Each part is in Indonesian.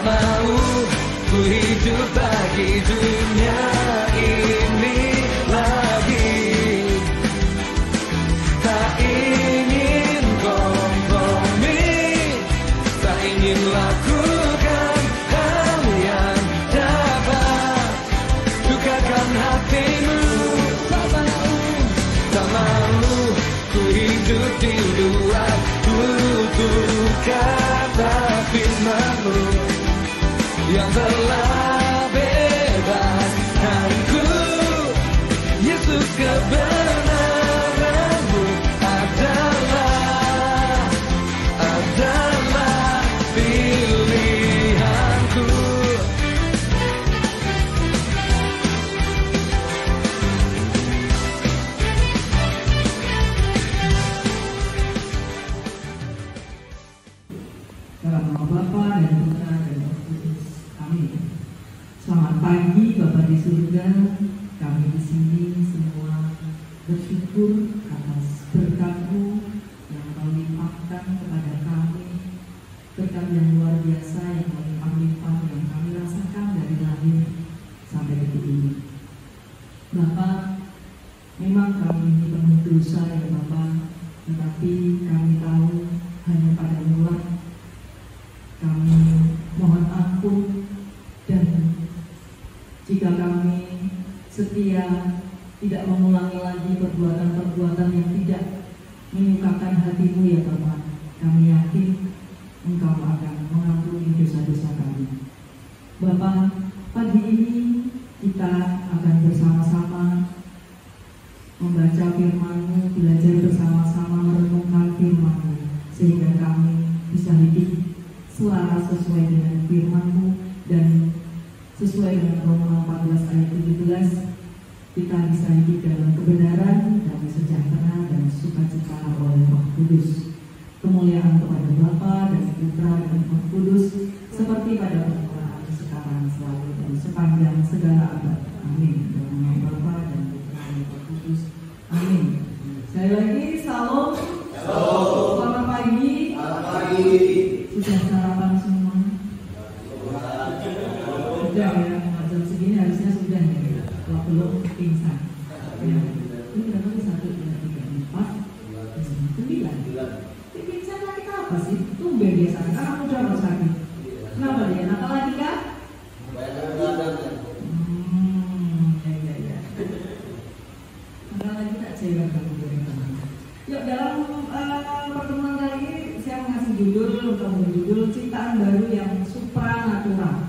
mau ku hidup bagi dunia ini lagi. Tak ingin kompromi, tak ingin lakukan hal yang dapat dukakan hatimu. Tak mau ku hidup di luar tutur kata firman-Mu yang telah bebaskanku. Yesus, kebenaran-Mu adalah pilihanku. Dalam nama Bapa dan Putra dan Roh Kudus. Amin. Selamat pagi Bapak di surga. Kami di sini semua bersyukur atas berkat-Mu yang Kau limpahkan kepada kami, berkat yang luar biasa yang melimpah-limpah yang kami rasakan dari lahir sampai detik ini. Bapak, memang kami ini penuh dosa ya Bapak, tetapi kami tahu hanya pada-Mu lah kami mohon ampun, dan jika kami setia tidak mengulangi lagi perbuatan-perbuatan yang tidak menyukakan hati-Mu ya Bapak, kami yakin Engkau akan mengampuni dosa-dosa kami. Bapak, pagi ini kita akan bersama-sama membaca firman-Mu, belajar bersama-sama merenungkan firman-Mu, sehingga kami bisa hidup selaras sesuai dengan firman-Mu dan sesuai dengan Roma 14 ayat 17, kita bisa hidup dalam kebenaran, damai sejahtera dan sukacita oleh Roh Kudus. Kemuliaan kepada Bapa dan Putra dan Roh Kudus, seperti pada permulaan, sekarang, selalu dan sepanjang segala abad. Amin. Dalam nama Bapa dan Putra dan Roh Kudus. Amin. Sekali lagi, salam. Selamat pagi. Sudah sarapan semua? Sudah ya, jam segini harusnya sudah ya. Kalau belum pingsan. Ya. Ini berapa sih? 1, 2, 3, 4, 9. Pingsan lagi apa sih? Tumben biasanya. Karena udah nggak sakit. Kenapa dia? Nakal lagi kah? Ya. Nakal lagi tak cewek kamu teman. Yuk, dalam pertemuan kali ini saya ngasih judul ciptaan baru yang supranatural.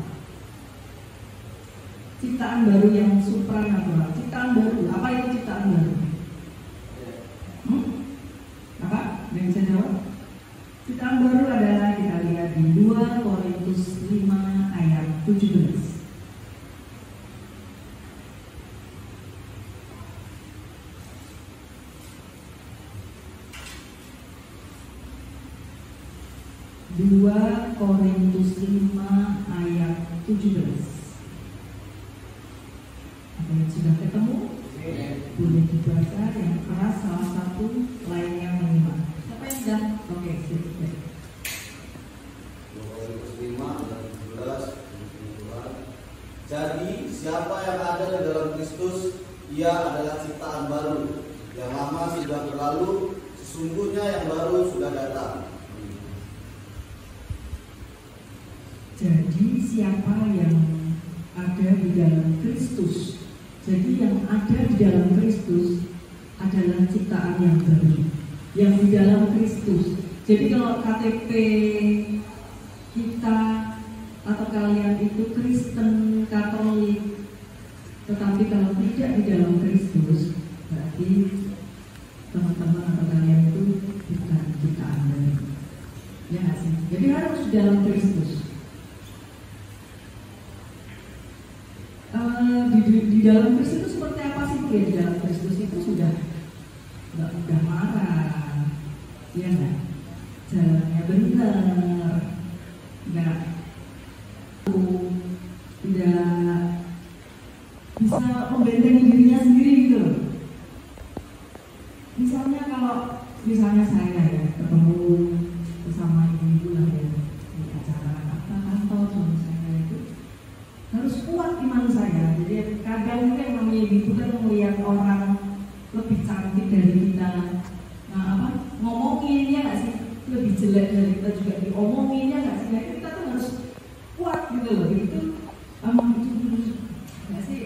Ciptaan baru yang supranatural. Ciptaan baru, apa itu ciptaan baru? Apa? Yang bisa jawab? Ciptaan baru adalah, kita lihat di 2 Korintus 5 ayat 17. Korintus 5 ayat 17. Ada yang sudah ketemu? Boleh dibaca yang keras, salah satu lainnya menyimak. Siapa yang sudah? Oke, sip. Korintus 5 ayat 17. Jadi siapa yang ada di dalam Kristus, ia adalah ciptaan baru. Yang lama sudah berlalu, sesungguhnya yang baru sudah datang. Jadi siapa yang ada di dalam Kristus? Jadi yang ada di dalam Kristus adalah ciptaan yang baru. Yang di dalam Kristus. Jadi kalau KTP kita atau kalian itu Kristen Katolik, tetapi kalau tidak di dalam Kristus, berarti teman-teman atau kalian itu bukan ciptaan baru. Ya nggak sih? Jadi harus di dalam Kristus. Di dalam Kristus itu seperti apa sih? Ya, di dalam Kristus itu sudah nggak mudah marah, ya nggak? Jalannya benar, nggak tidak bisa membentengi dirinya sendiri gitu loh. Misalnya kalau saya ya ketemu bersama ibu-ibu lah ya di acara apa kantor dari kita ngomongin, ya nggak sih, lebih jelek dari kita juga diomongin, ya nggak sih, ya kita tuh harus kuat gitu loh. Itu nggak sih,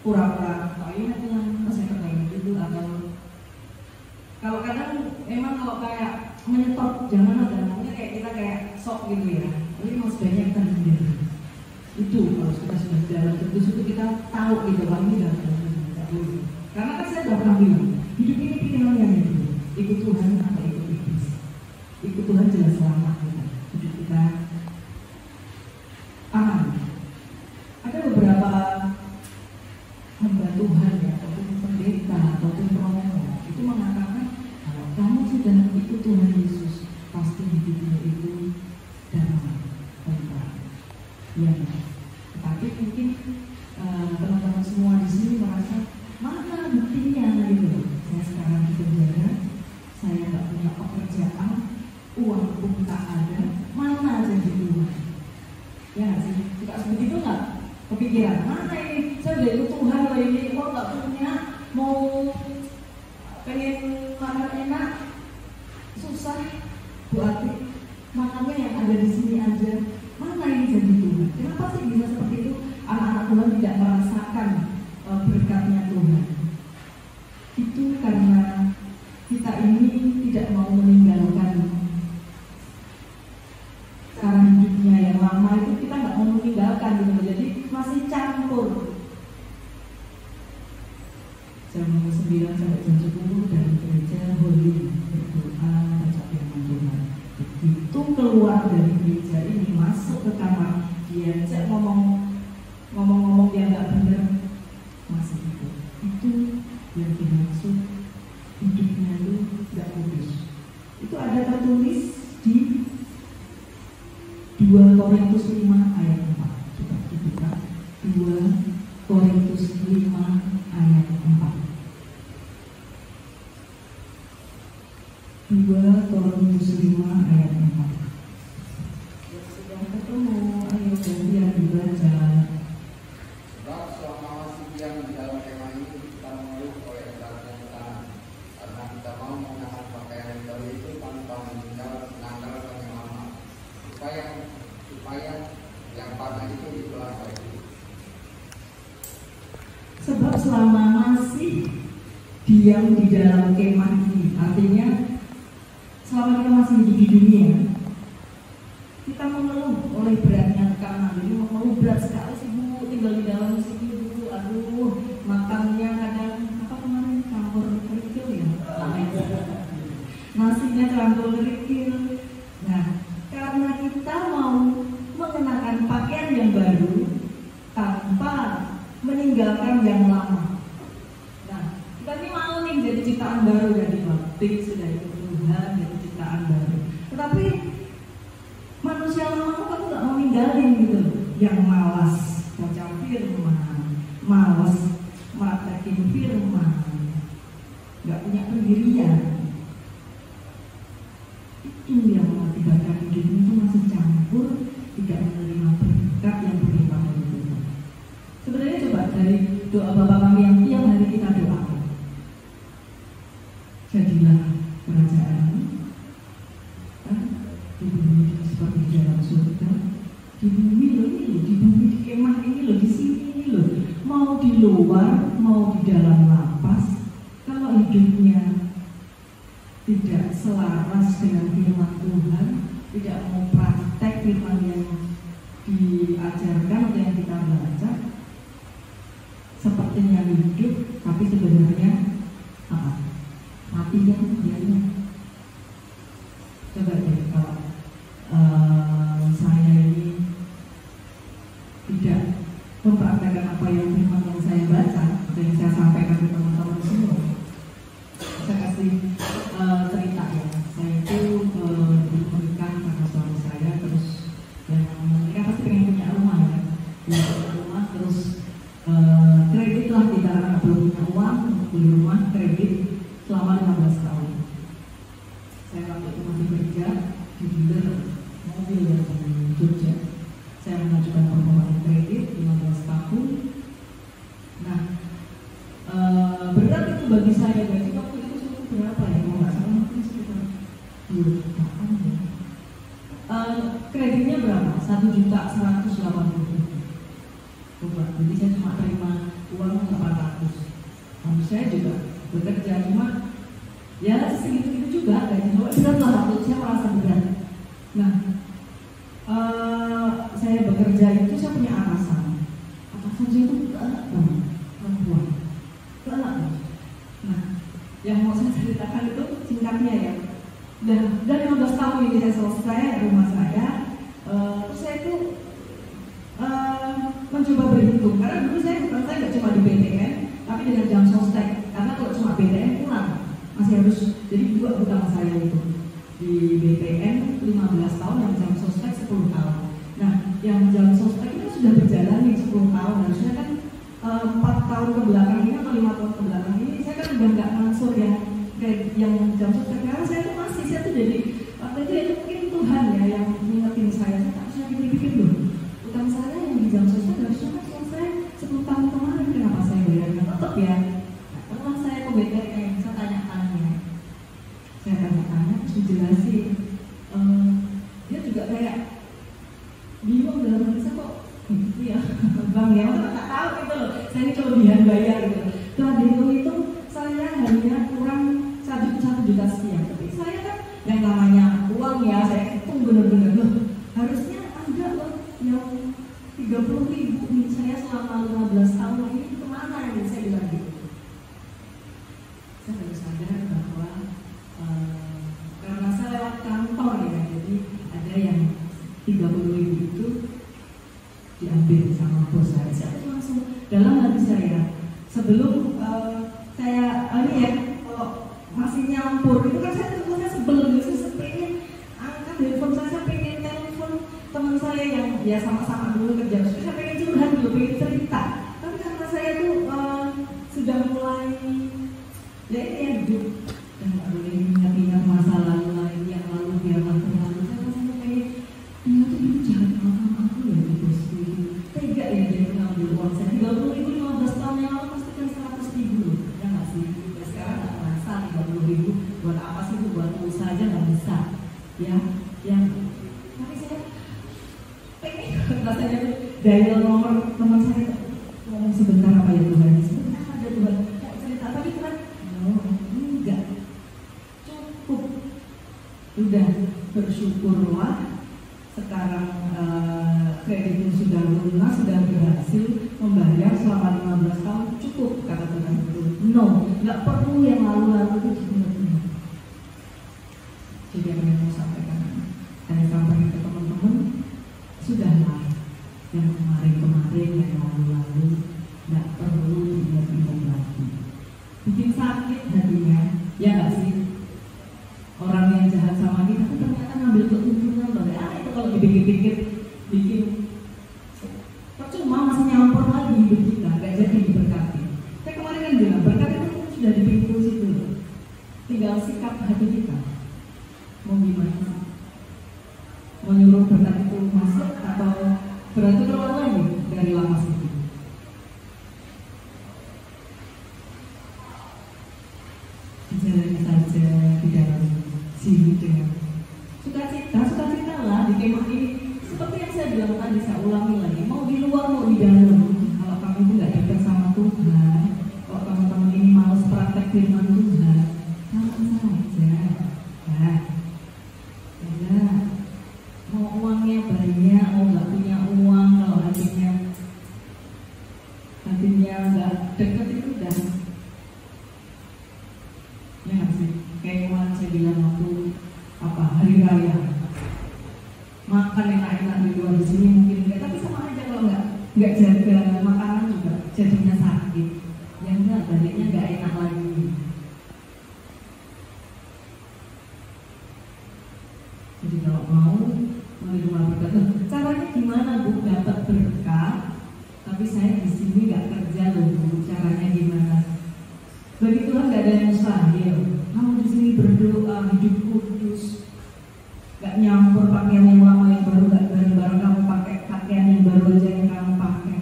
pura-pura kayaknya bilang saya kepengen gitu, atau kalau kadang memang kalau kayak menyetop jangan ada namanya kayak kita kayak sok gitu ya, tapi mau sebanyak kita sendiri itu kalau kita sudah dalam terus itu kita tahu gitu kan ini dalam terus. Karena kan saya sudah pernah bilang hidup ini pilihannya gitu, ikut Tuhan atau ikut iblis. Ikut Tuhan jelas selamat kita, hidup kita aman. Ada beberapa hamba Tuhan ya, ataupun pendeta ataupun romo itu mengatakan kalau kamu sudah ikut Tuhan Yesus pasti hidupmu itu damai, tentram. Ya, tapi mungkin teman-teman semua di sini merasa mana buktinya gitu. Saya sekarang di penjara, saya nggak punya pekerjaan, uang pun tak ada, mana jadi Tuhan? Ya sih, suka seperti itu nggak? Kepikiran mana ini? Saya udah ikut Tuhan loh ini, kok nggak punya, mau pengen makan enak, susah, buat makannya yang ada di sini aja. Mana ini jadi Tuhan? Kenapa sih bisa seperti itu? Anak-anak Tuhan tidak merasakan berkatnya Tuhan. Itu karena kita ini tidak mau meninggalkan cara hidupnya yang lama itu, kita nggak mau meninggalkan gitu. Jadi masih campur. Jam 9 sampai jam 10 dari gereja holy berdoa baca firman Tuhan. Begitu keluar dari gereja ini masuk ke kamar, dia cek ngomong dia nggak benar, masih itu yang dimaksud hidupnya itu nggak kudus. Itu ada tertulis di 2 Korintus 5 ayat 4. Coba dibuka 2 Korintus 5 ayat 4. 2 Korintus 5 ayat 4. Sudah ketemu, ayo gantian dibaca. Sebab selama masih diam di dalam kemah ini kita mengeluh oleh beratnya tangan, karena kita mau mengenakan pakaian yang baru itu tanpa menanggalkan yang lama, supaya yang panas itu dibelah lagi. Sebab selama masih diam di dalam kemah ini, artinya selama kita masih hidup di dunia, kita mengeluh oleh beratnya tekanan. Jadi mengeluh berat sekali sih Bu, tinggal di dalam sini Bu, aduh makannya kadang apa kemarin campur kerikil ya, nasinya campur kerikil. Nah, karena kita mau mengenakan pakaian yang baru tanpa meninggalkan yang lama. Nah, kita ini mau nih jadi ciptaan baru, jadi baptis sudah itu Tuhan, jadi ciptaan baru. Tetapi manusia lama kok kamu nggak mau ninggalin gitu, yang malas baca firman, malas praktekin firman, nggak punya pendirian. Itu yang mengakibatkan hidupnya itu masih campur, tidak menerima berkat yang berlimpah dari Tuhan. Sebenarnya coba dari doa Bapa kami yang tiap hari kita doakan, jadilah kerajaan di bumi seperti di dalam surga. Di bumi loh ini, di bumi di kemah ini loh, di sini ini loh. Mau di luar, mau di dalam lapas, kalau hidupnya tidak selaras dengan firman Tuhan, tidak mau praktek firman yang diajarkan atau yang kita baca, sepertinya hidup tapi sebenarnya matinya dianya. Coba deh kalau saya ini tidak mempraktekkan apa yang firman yang saya baca atau yang saya sampaikan ke teman-teman semua. Saya kasih cerita ya, saya itu menikah sama suami saya, terus yang menikah pasti pengen punya rumah ya, punya rumah, terus kredit lah kita karena belum punya uang untuk beli rumah, kredit selama 15 tahun. Saya waktu itu masih kerja di dealer mobil yang di Jogja. Saya mengajukan permohonan kredit 15 tahun. Nah, kan bagi saya gaji waktu itu cukup berapa ya, kalau nggak salah mungkin sekitar 2 jutaan ya. Kreditnya berapa? 1.180.000. Coba, jadi saya cuma terima uang 400. Lalu saya juga bekerja, cuma ya segitu-gitu juga gaji. Berat lah waktu saya merasa berat. Nah, saya bekerja itu saya punya atasan saya itu galak banget, perempuan galak banget. Nah, yang mau saya ceritakan itu singkatnya ya, dan 15 tahun ini saya selesai rumah saya. Terus saya itu mencoba berhitung, karena dulu saya nggak cuma di BTN tapi dengan jam sostek, karena kalau cuma BTN pulang masih harus, jadi 2 hutang saya itu di BTN 15 tahun dan jam sostek 10 tahun. Nah, yang jam sostek itu sudah berjalan nih 10 tahun, harusnya kan 4 tahun ke belakang ini atau 5 tahun ke belakang ini saya kan udah nggak ngangsur yang jam sostek, karena saya tuh jadi waktu itu ya mungkin Tuhan ya yang mengingetin saya tak usah dipikir dulu, utang saya yang di jam sostek harusnya kan selesai 10 tahun kemarin, kenapa saya bayarnya tetap ya. Setelah saya ke BTN, saya tanya-tanya, terus dijelasin, dia juga kayak bingung dalam hati saya, kok gitu ya bang ya, masa nggak tahu gitu loh, saya ini kelebihan bayar gitu. Setelah dihitung saya hanya kurang 1 juta sekian, tapi saya kan yang namanya uang ya, saya hitung bener-bener loh, harusnya ada loh yang 30.000 nih, saya selama 15 tahun ini kemana yang saya bilang gitu. Saya baru sadar bahwa karena saya lewat kantor ya, jadi ada yang 30.000 itu diambil sama bos saya. Saya langsung dalam hati saya, sebelum saya ini ya, kalau masih nyampur itu kan saya tentunya sebel gitu, saya pengen angkat telepon saya pengen telepon teman saya yang ya sama-sama dulu kerja, saya pengen curhat dulu, pengen cerita. Tapi karena saya tuh sudah mulai ya ini ya hidup dan nggak boleh ingat-ingat masa lalu lagi, yang lalu biarlah berlalu. Saya langsung pengen, dia tuh ini jahat sama aku ya, bosku itu tega ya dia ngambil uang saya 30.000 15 tahun yang lalu, pasti kan 100.000 loh ya nggak sih. Ya sekarang nggak merasa 30.000 buat apa sih, itu buat usaha aja nggak bisa ya. Yang tapi saya pengen rasanya tuh dial nomor teman saya, ngomong sebentar apa ya Tuhan, sebentar ada Tuhan mau cerita, tapi Tuhan enggak cukup, udah bersyukurlah sekarang kreditnya sudah lunas, sudah berhasil membayar selama 15 tahun, cukup kata Tuhan itu. No, nggak perlu yang lalu-lalu itu benar-benar. Jadi apa yang mau sampaikan, saya sampaikan ke teman-teman, sudahlah yang kemarin-kemarin, yang lalu-lalu nggak perlu diingat-ingat lagi. Bikin sakit hatinya, ya nggak sih? Orang yang jahat sama kita tapi ternyata ngambil keuntungan loh ya, itu kalau dipikir-pikir bikin percuma, masih nyampur lagi hidup kita, nggak jadi diberkati. Saya kemarin kan bilang berkat itu sudah di pintu situ, tinggal sikap hati kita mau gimana, mau nyuruh berkat itu masuk atau berat itu keluar lagi dari lapas itu. Jalani saja di dalam sini dengan sukacita lah di kemah ini. Seperti yang saya bilang tadi, saya ulangi lagi, mau di luar mau di dalam, kalau kamu itu nggak dekat sama Tuhan, kalau teman-teman ini malas praktek firman Tuhan, lakukan saja ya, mau uangnya banyak, mau nggak punya uang, kalau hatinya nggak dekat itu udah ya nggak sih. Kayak kemarin saya bilang waktu hari raya, makan enak-enak di luar di sini mungkin enggak, tapi sama aja kalau nggak jaga makanan juga jadinya sakit. Yang enggak, baliknya nggak enak lagi. Jadi kalau mau menerima berkat, caranya gimana Bu dapat berkat? Tapi saya di sini nggak kerja loh Bu, caranya gimana? Bagi Tuhan nggak ada yang mustahil. Kamu di sini berdoa, hidup kudus, nggak nyampur pakaian yang lama yang baru, nggak bareng-bareng kamu pakai pakaian yang baru aja yang kamu pakai.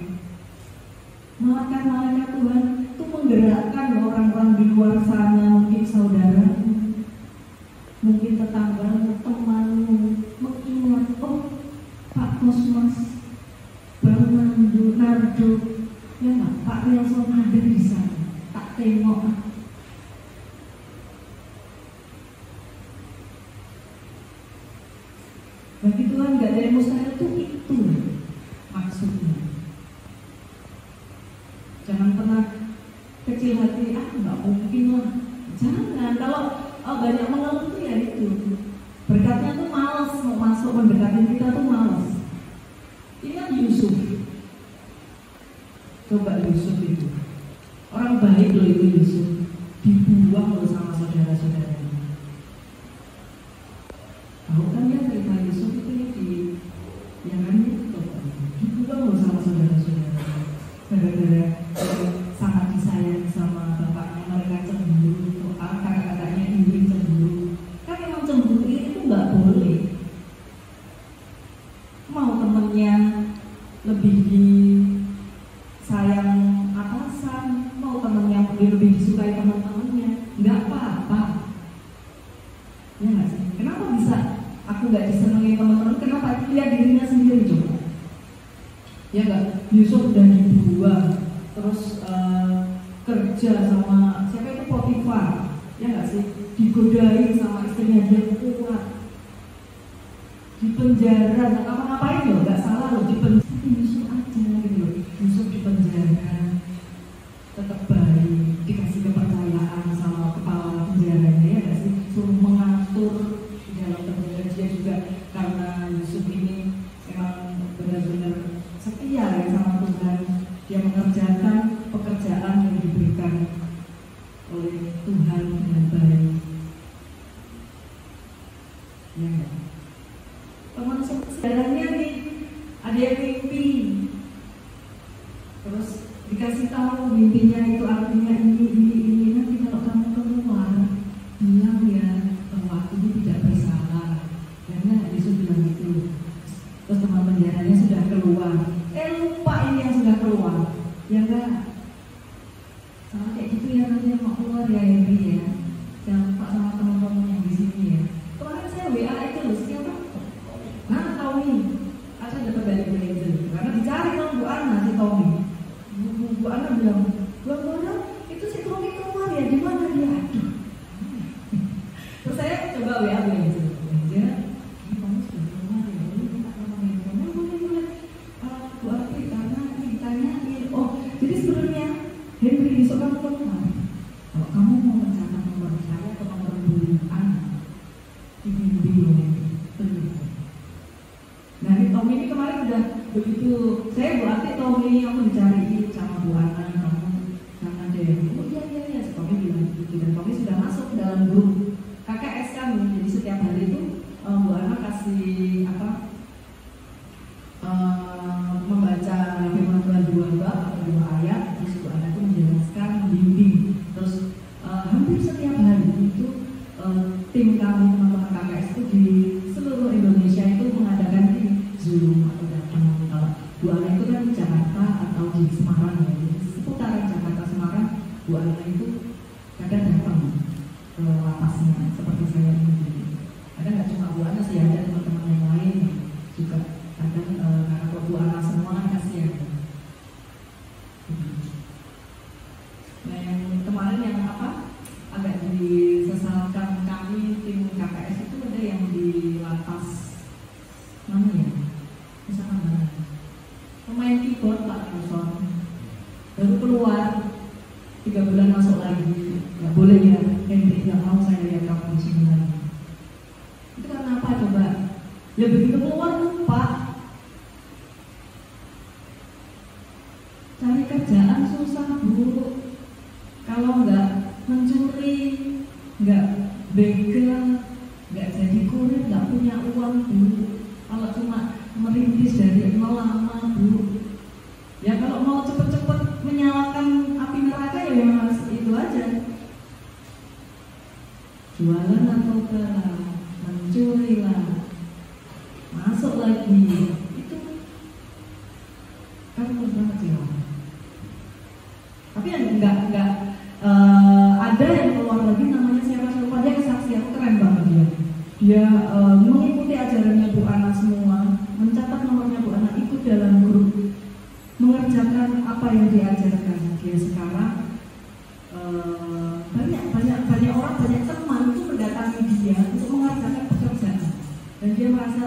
Malaikat Tuhan itu menggerakkan orang-orang di luar ada yang mustahil itu maksudnya. Jangan pernah kecil hati, nggak mungkin lah. Jangan, kalau banyak mengeluh tuh ya itu. Berkatnya tuh malas mau masuk mendekatin kita tuh malas. Ingat Yusuf. Coba Yusuf itu. Orang baik loh itu Yusuf. Dibuang loh sama saudara-saudaranya. Tahu kan ya cerita Yusuf itu yang kan itu dibuang loh sama saudara-saudaranya. Gara-gara sangat disayang sama bapaknya, mereka cemburu, kakak-kakaknya iri cemburu. Kan memang cemburu itu nggak boleh. Mau temennya lebih disayang atasan, mau temennya lebih disukai teman-temannya, nggak apa-apa. Ya nggak sih? Kenapa bisa aku nggak disenangi teman-teman? Kenapa lihat dirinya sendiri coba? Ya nggak, Yusuf udah dibuang, terus kerja sama siapa itu Potifar, ya nggak sih, digodain sama istrinya dia kuat, di penjara, nggak ngapa-ngapain loh, nggak salah loh, di penjara. Tapi Yusuf aja gitu loh, Yusuf di penjara, tetap baik, dikasih kepercayaan sama kepala penjaranya, ya nggak sih, suruh mengatur di dalam penjara. Dia juga karena Yusuf ini memang benar-benar setia ya sama Tuhan, dia mengerjakan pekerjaan yang diberikan oleh Tuhan dengan baik. Ya, teman saudaranya nih ada yang mimpi, terus dikasih tahu mimpinya itu artinya ini. Nanti kalau kamu keluar bilang ya bahwa aku ini tidak bersalah, karena Yesus bilang itu. Terus teman penjaranya sudah keluar, lupa ini yang sudah keluar, ya enggak? Sama kayak gitu ya, nanti mau keluar ya Henry ya, jangan lupa sama teman-teman yang di sini ya. Kemarin saya WA itu loh, siapa? Nah, Tommy, saya dapat dari Brazil, karena dicari sama Bu Ana si Tommy. Bu Ana bilang, Bu Ana, itu si Tommy keluar ya, di mana dia? Aduh. Terus saya coba WA Brazil, dia kamu sudah keluar ya, ini minta nomor handphone. Boleh. Bu Arti, karena ini ditanyain. Oh, jadi sebenarnya Henry besok kamu keluar. Kalau kamu mau mencatat nomor saya atau nomor Bu Ana, di loh Henry. Nah, ini Tommy ini kemarin udah begitu. Saya Bu Arti, Tommy, aku dicariin sama Bu Ana, kamu sama dia. Oh iya, Tommy bilang gitu. Dan Tommy sudah masuk dalam grup KKS kami. Jadi setiap hari itu Bu Ana kasih membaca firman Tuhan 2 bab atau 2 ayat, terus Bu Ana itu menjelaskan, membimbing. Terus hampir setiap hari itu tim kami teman-teman KKS itu di seluruh Indonesia itu mengadakan Zoom atau datang. Kalau Bu Ana itu kan di Jakarta atau di Semarang ya, jadi seputaran Jakarta Semarang, Bu Ana itu kadang datang ke lapasnya seperti saya ini. Kadang nggak cuma Bu Ana sih, ada teman-teman yang lain juga. Kadang karena Bu Ana semua kan kasihan. Nah, yang kemarin yang agak disesalkan kami tim KKS itu ada yang di lapas mana ya? Misalkan mana? Pemain keyboard Pak Nelson baru keluar 3 bulan masuk lagi, nggak boleh ya Henry, nggak mau saya lihat kamu di sini lagi. Itu karena apa coba? Ya begitu keluar lupa. Cari kerjaan susah Bu. Kalau nggak mencuri, nggak begal, nggak jadi kurir, nggak punya uang Bu. Kalau cuma merintis dari nol lama Bu. Ya kalau mau cepet-cepet menyalakan api neraka ya memang harus itu aja. Jualan narkoba, mencuri lah, masuk lagi, itu kan terus banget ya. Tapi yang enggak ada yang keluar lagi namanya siapa dia kesaksian keren banget dia. Dia mengikuti ajarannya Bu Ana semua, mencatat nomornya Bu Ana, ikut dalam grup, mengerjakan apa yang diajarkan. Dia sekarang banyak orang, banyak teman itu mendatangi dia untuk mengerjakan pekerjaan, dan dia merasa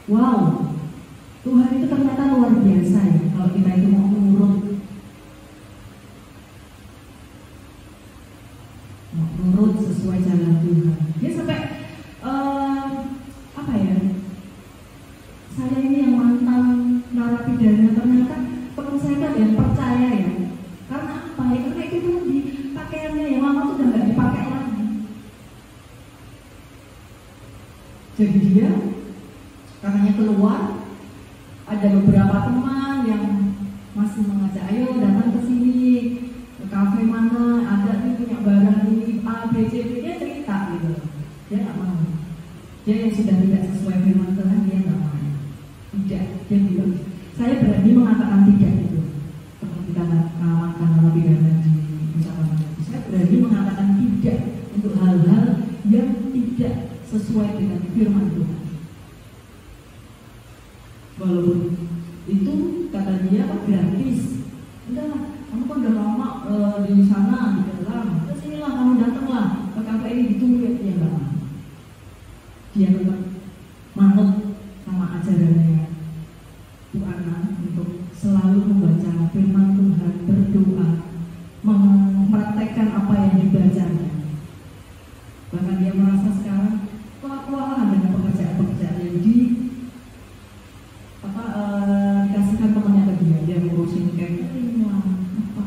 wow, nurut sesuai jalan Tuhan. Dia sampai apa ya? Saya ini yang mantan narapidana ternyata teman saya kan yang percaya ya. Karena apa ya? Karena itu kan di pakaiannya yang lama tuh udah nggak dipakai lagi. Jadi dia karena keluar, ada beberapa teman yang masih mengajak, ayo datang ke sini, ke kafe mana, ada nih punya barang ini A, B, C, D, dia cerita gitu. Dia nggak mau. Dia yang sudah tidak sesuai firman Tuhan, dia nggak mau. Tidak, dia bilang, saya berani mengatakan tidak itu. Seperti kata mengamalkan narapidana di ucapan itu. Saya berani mengatakan tidak untuk hal-hal yang tidak sesuai dengan firman Tuhan. Walaupun itu kata dia kan gratis. Udah, kamu kan udah lama di sana, di dalam. Terus inilah kamu datanglah ke kafe ini ditunggu ya enggak. Dia tetap manut sama ajarannya Bu Ana untuk selalu membaca firman Tuhan, berdoa, mempraktekkan apa yang dibacanya. Bahkan dia merasa sekarang kewalahan dengan pekerjaan-pekerjaan yang dikasihkan temannya ke dia ngurusin catering lah, apa.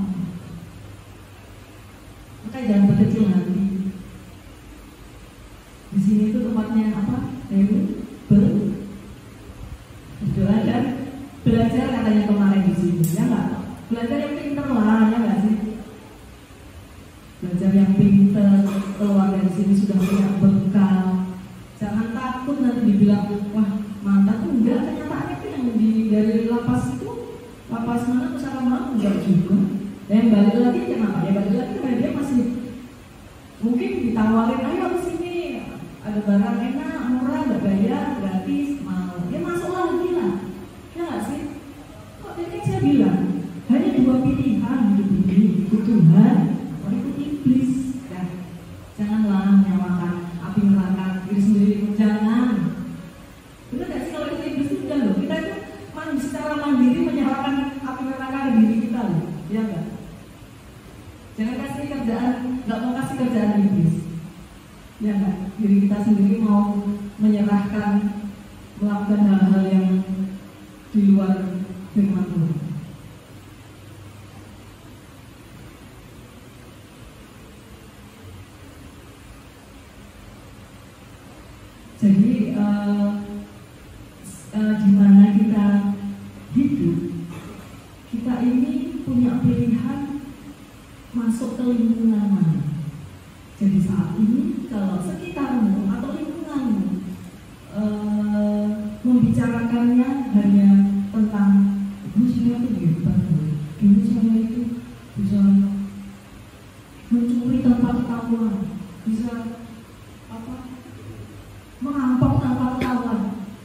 Makanya jangan berkecil hati. Di sini itu tempatnya apa? Berdoa dan belajar katanya kemarin di sini, ya nggak? Belajar yang pinter lah, ya nggak sih? Belajar yang pinter, keluar dari sini sudah punya bekal. Jangan takut nanti dibilang, wah mantan enggak, kenyataannya itu yang dari lapas itu, lapas mana Pusaka Malang enggak juga. Dan balik lagi kenapa? Ya balik lagi karena dia masih mungkin ditawarin, ayo ke sini, ada barang enak, murah, nggak bayar, gratis, mau. Dia masuk lagi lah, ya nggak sih? Kok tadi saya bilang hanya dua pilihan hidup ini, ikut Tuhan atau ikut iblis. Ya, janganlah menyamakan api neraka diri sendiri, jangan. Benar nggak sih kalau itu iblis itu enggak loh? Kita itu secara mandiri menyerahkan api neraka ke diri kita loh, ya nggak? Jangan kasih kerjaan, nggak mau kasih kerjaan iblis, ya nggak? Diri kita sendiri mau menyerahkan, melakukan hal-hal yang di luar firman Tuhan. Jadi di mana kita hidup, kita ini punya pilihan masuk ke lingkungan mana. Jadi saat ini kalau sekitarmu atau lingkunganmu membicarakannya hanya tentang dulu saya itu hebat, dulu saya itu bisa mencuri tanpa ketahuan, bisa merampok tanpa ketahuan.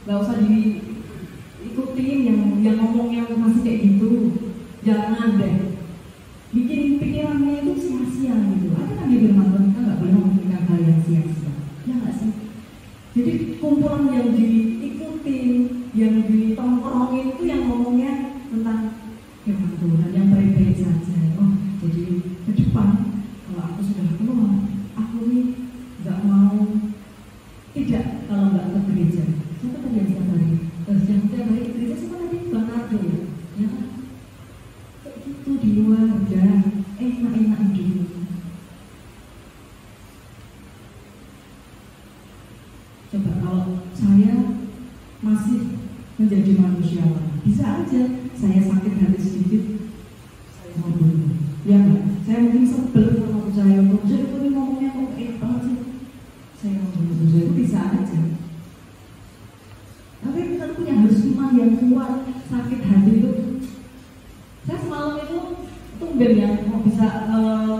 Gak usah diikutin yang ngomong yang masih kayak gitu. Jangan deh bikin pikirannya itu sia-sia gitu. Ada kan di firman Tuhan kita nggak boleh memikirkan hal yang sia-sia, ya nggak sih? Jadi kumpulan yang diikutin, yang ditongkrongin itu yang ngomongnya tentang firman Tuhan yang baik-baik saja. Oh, jadi ke depan kalau aku sudah keluar, aku nih nggak mau. Tidak, kalau nggak ke gereja. Siapa tadi yang setiap hari? Yang setiap hari ke gereja siapa tadi? Bang Ardo ya? Ya kan? Kayak gitu di luar udah enak-enak gitu. Coba kalau saya masih menjadi manusia, bisa aja saya sakit hati sedikit, saya mau bunuh. Ya nggak? Saya mungkin sebel sama saya itu ngomongnya kok enak banget sih. Saya mau bunuh, itu bisa aja. Tapi kita punya harus iman yang kuat. Sakit hati itu, saya semalam itu tumben ya mau bisa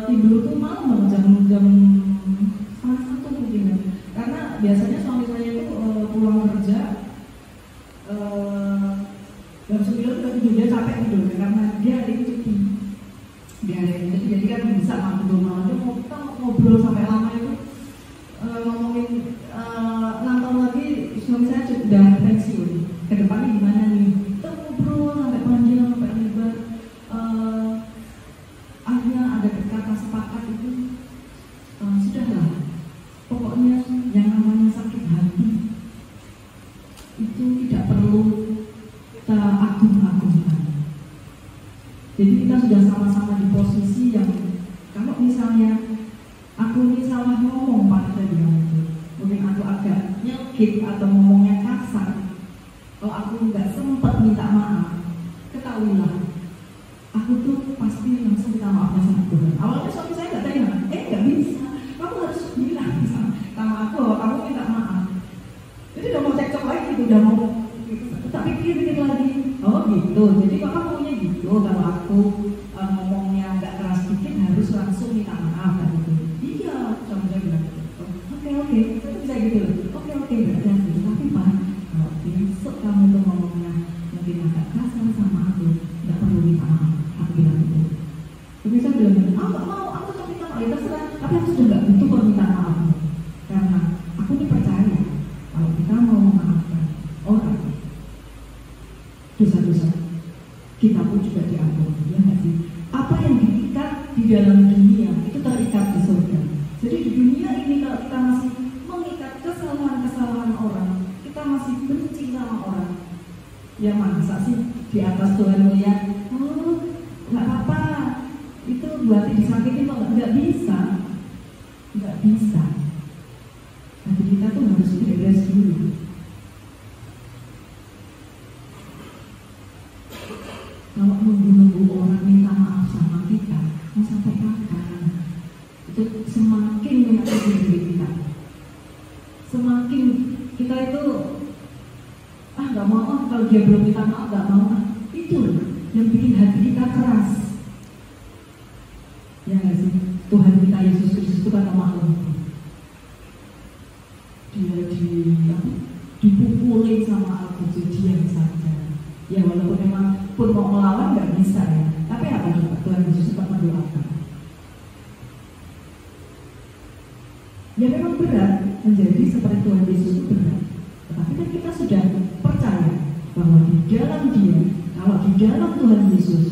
tidur tuh malam jam 1:30 mungkin ya. Karena biasanya suami saya itu pulang kerja jam 9 udah tidur, dia capek tidur karena dia hari itu cuti. Dia hari itu jadi kan bisa tidur malam. Dia mau kita ngobrol sampai lama itu ngomongin 6 tahun lagi suami saya sudah pensiun. Kedepannya gimana nih? Kita ngobrol sampai panjang sampai lebar. Akhirnya ada kata sepakat itu kita sudah sama-sama di posisi yang kalau misalnya aku ini salah ngomong pada dia itu, mungkin aku agak nyelkit atau ngomongnya kasar, kalau aku nggak sempat minta maaf, ketahuilah aku tuh pasti langsung minta maaf sama Tuhan. Awalnya suami saya nggak terima, nggak bisa, kamu harus bilang sama aku bahwa kamu minta maaf. Jadi udah mau cekcok lagi gitu, udah mau gitu. Tapi pikir lagi, oh gitu, jadi papa maunya gitu, kalau aku ngomongnya nggak keras dikit harus langsung minta maaf kan gitu. Iya, suami saya bilang oke, itu bisa gitu loh. Oke, berarti gitu. Tapi Pak, kalau besok kamu tuh ngomongnya mungkin agak kasar sama aku, nggak perlu minta maaf. Aku bilang gitu. Tapi saya bilang, nggak mau, aku tetap minta maaf. Ya terserah. Tapi aku sudah nggak butuh permintaan maaf, karena aku ini percaya kalau kita mau memaafkan orang, dosa-dosa kita pun juga diampuni, ya nggak sih? Apa yang diikat di dalam dunia itu terikat di surga. Jadi di dunia ini kalau kita masih mengikat kesalahan-kesalahan orang, kita masih benci sama orang, ya masa sih di atas Tuhan melihat, nggak apa-apa, itu berarti disakitin kok, nggak bisa. Tapi kita tuh harus beres dulu. Kalau nunggu orang minta maaf sama kita, mau sampai kapan? Itu semakin menyakiti diri kita. Semakin kita itu nggak mau kalau dia belum minta maaf nggak mau. Itu yang bikin hati kita keras. Ya nggak sih? Tuhan kita Yesus Kristus itu kan makhluk. Dia dipukulin sama kejadian saja. Ya walaupun memang pun mau melawan nggak bisa ya. Tapi apa coba Tuhan Yesus tetap mendoakan. Ya memang berat menjadi seperti Tuhan Yesus itu berat. Tetapi kan kita sudah percaya bahwa di dalam Dia, kalau di dalam Tuhan Yesus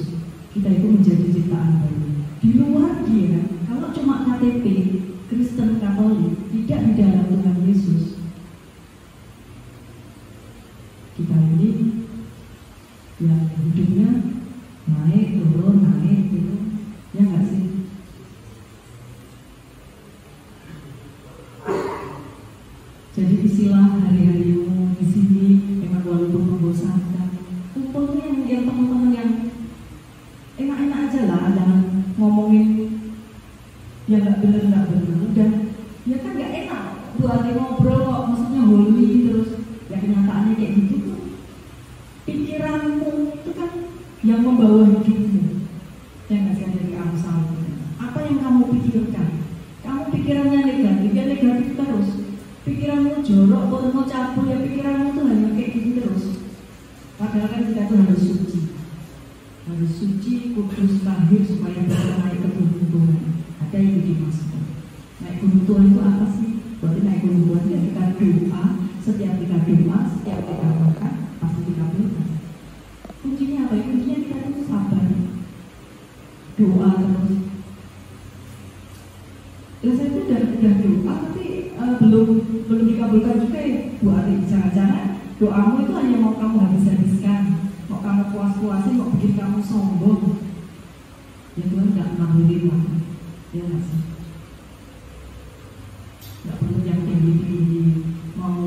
kita itu menjadi ciptaan baru. Di luar Dia, kalau cuma KTP Kristen Katolik, tidak di dalam Tuhan Yesus, kita ini yang hidupnya naik turun gitu, ya nggak sih? Jadi istilah hari-harimu di sini memang walaupun membosankan, kumpulnya yang teman-teman yang enak-enak aja lah, jangan ngomongin yang nggak benar, dan ya kan nggak enak buat ngobrol kok, maksudnya holy terus, ya kenyataannya kayak gitu tuh. Pikiranmu itu kan yang membawa hidupmu, yang nggak sih dari Amsal. Apa yang kamu pikirkan? Kamu pikirannya negatif, ya negatif terus. Pikiranmu jorok, mau cabul, ya pikiranmu tuh hanya kayak gitu terus. Padahal kan kita tuh harus suci, kudus, tahir supaya bisa naik ke gunung Tuhan. Ada yang dimaksudkan. Naik gunung Tuhan itu apa sih? Berarti naik gunung Tuhan ya kita doa, setiap kita makan, pasti kita bebas. Kuncinya apa? Kuncinya kita itu sabar, doa terus. Ya saya itu udah doa, tapi belum dikabulkan juga ya Bu Ari. Jangan-jangan doamu itu hanya mau kamu habiskan, mau kamu puas-puasin, mau bikin kamu sombong. Ya Tuhan nggak ngabulin lah, ya nggak sih? Nggak perlu yang tinggi-tinggi, mau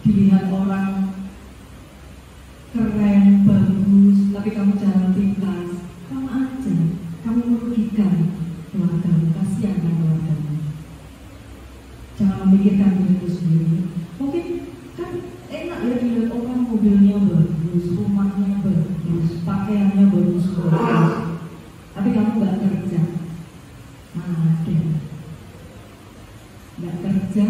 dilihat orang keren, bagus, tapi kamu jalan pintas, kamu aja, kamu merugikan keluargamu, kasihan kan keluargamu. Jangan memikirkan dirimu sendiri. Mungkin kan enak ya dilihat orang mobilnya bagus, rumahnya bagus, pakaiannya bagus. Tapi kamu nggak kerja, mana ada? Nggak kerja,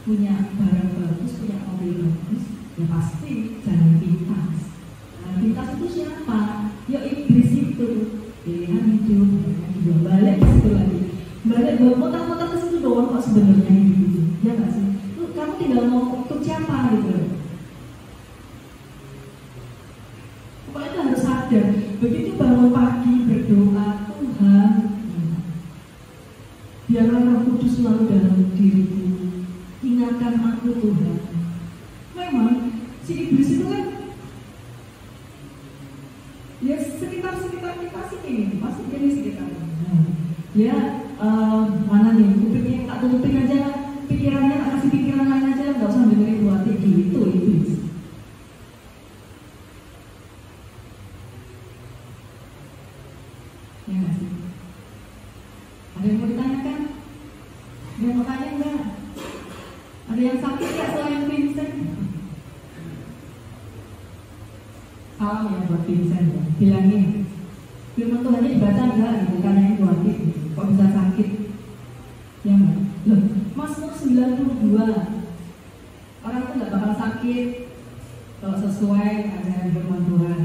punya barang bagus, punya mobil bagus, ya pasti jalan pintas. Jalan pintas itu siapa? Ya iblis itu. Pilihan hidup, juga balik ke situ lagi. Balik muter-muter ke situ doang kok sebenarnya hidup itu. Ya nggak sih? Kamu tinggal mau ikut siapa gitu. Pokoknya itu harus sadar. Begitu bangun pagi berdoa, Tuhan, biarlah Roh Kudus selalu dalam diriku. Ingatkan aku Tuhan. Memang si iblis itu kan ya sekitar kita sih Ya, mana nih? Kupingnya tak tutupin aja, pikirannya tak kasih pikiran lain aja, nggak usah dengerin Bu Ati gitu iblis. Ya nggak sih? Ada yang mau ditanyakan? Ada yang mau tanya enggak? Ada yang sakit nggak selain Vincent? Salam ya buat Vincent ya. Bilangin firman Tuhan dibaca enggak? Bukan yang Bu Ati. Kok bisa sakit? Ya enggak? Loh, Mazmur 92 orang tuh nggak bakal sakit kalau sesuai ajaran firman Tuhan.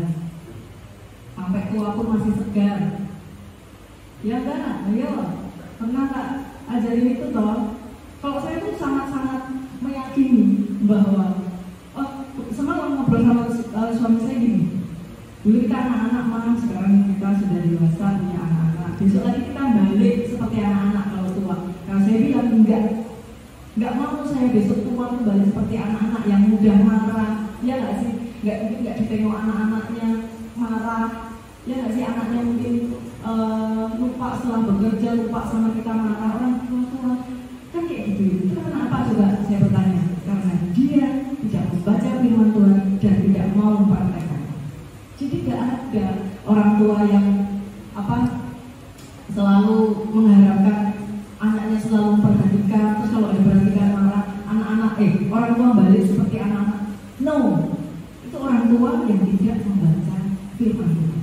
Sampai tua pun masih segar. Ya kan? Ayo, pernah nggak ajarin itu toh? Kalau saya tuh sangat-sangat meyakini bahwa semalam ngobrol sama suami saya gini. Dulu kita anak-anak mah, sekarang kita sudah dewasa punya anak-anak. Besok lagi kita balik seperti anak-anak kalau tua. Kalau saya bilang enggak mau saya besok tua kembali seperti anak-anak yang mudah marah. Ya nggak sih? Nggak ditengok anak-anaknya marah. Ya nggak sih, anaknya mungkin lupa setelah bekerja, lupa sama kita marah. Orang tua kan kayak gitu. Itu karena apa coba saya bertanya? Karena dia tidak membaca firman Tuhan dan tidak mau mempraktekkan. Jadi tidak ada orang tua yang selalu mengharapkan anaknya selalu memperhatikan, terus kalau diperhatikan marah, anak-anak orang tua balik seperti anak-anak. No, itu orang tua yang tidak membaca firman Tuhan.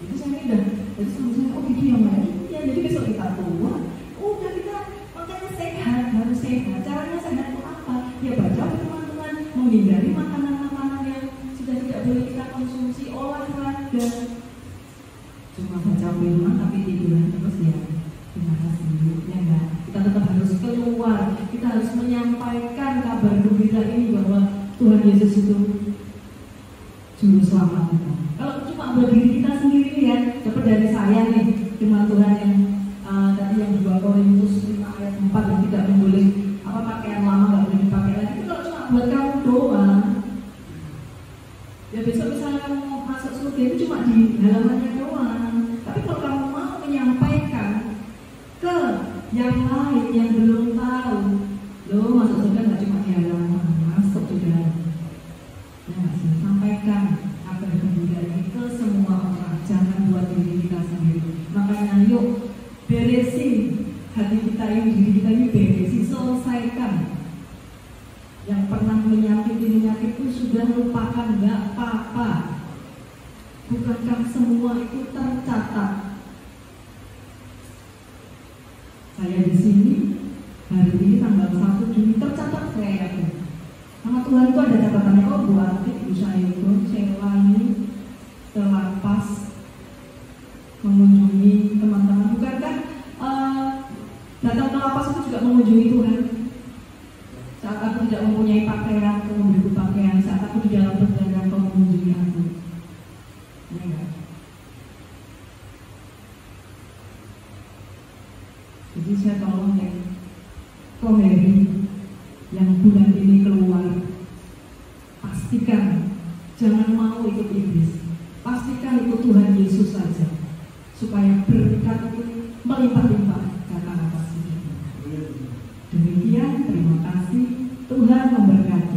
Itu saya udah, jadi sama saya, oh gitu yang lain. Ya jadi besok kita tua, udah kita makanya sehat, harus sehat. Caranya sehat itu apa? Ya baca firman Tuhan, menghindari makanan-makanan yang sudah tidak boleh kita konsumsi, olahraga. Cuma baca firman tapi tiduran terus ya gimana sih? Ya enggak, kita tetap harus keluar, kita harus menyampaikan kabar gembira ini bahwa Tuhan Yesus itu juru selamat kita. Kalau cuma buat diri kita sendiri ya, dapat dari saya nih firman Tuhan yang tadi yang 2 Korintus 5 ayat 4 yang tidak boleh pakaian lama nggak boleh dipakai lagi. Itu kalau cuma buat kamu doang, ya besok misalnya kamu mau masuk surga itu cuma di halamannya doang. Tapi kalau kamu mau menyampaikan ke yang lain yang belum tahu, loh masuk surga nggak cuma di halaman, masuk juga. Ya, sampaikan kabar gembira ini ke semua orang, jangan buat diri kita sendiri. Makanya yuk beresin hati kita ini, diri kita ini beresin, selesaikan. Yang pernah menyakiti itu sudah lupakan, nggak apa-apa. Bukankah semua itu tercatat? Saya di sini hari ini tanggal 1 Juni tercatat saya yakin. Sama Tuhan itu ada catatannya, oh buat ibu saya itu sewa ini selepas mengunjungi teman-teman. Bukankah datang ke lapas itu juga mengunjungi Tuhan? Saat aku tidak mempunyai pakaian, kau memberiku pakaian. Saat aku di dalam perjalanan, kau mengunjungi aku. Ya enggak? Jadi saya tolong ya, Koheri yang bulan ini keluar, pastikan jangan mau ikut iblis, pastikan ikut Tuhan Yesus saja, supaya berkat itu melimpah-limpah karena atas ini. Demikian, terima kasih, Tuhan memberkati.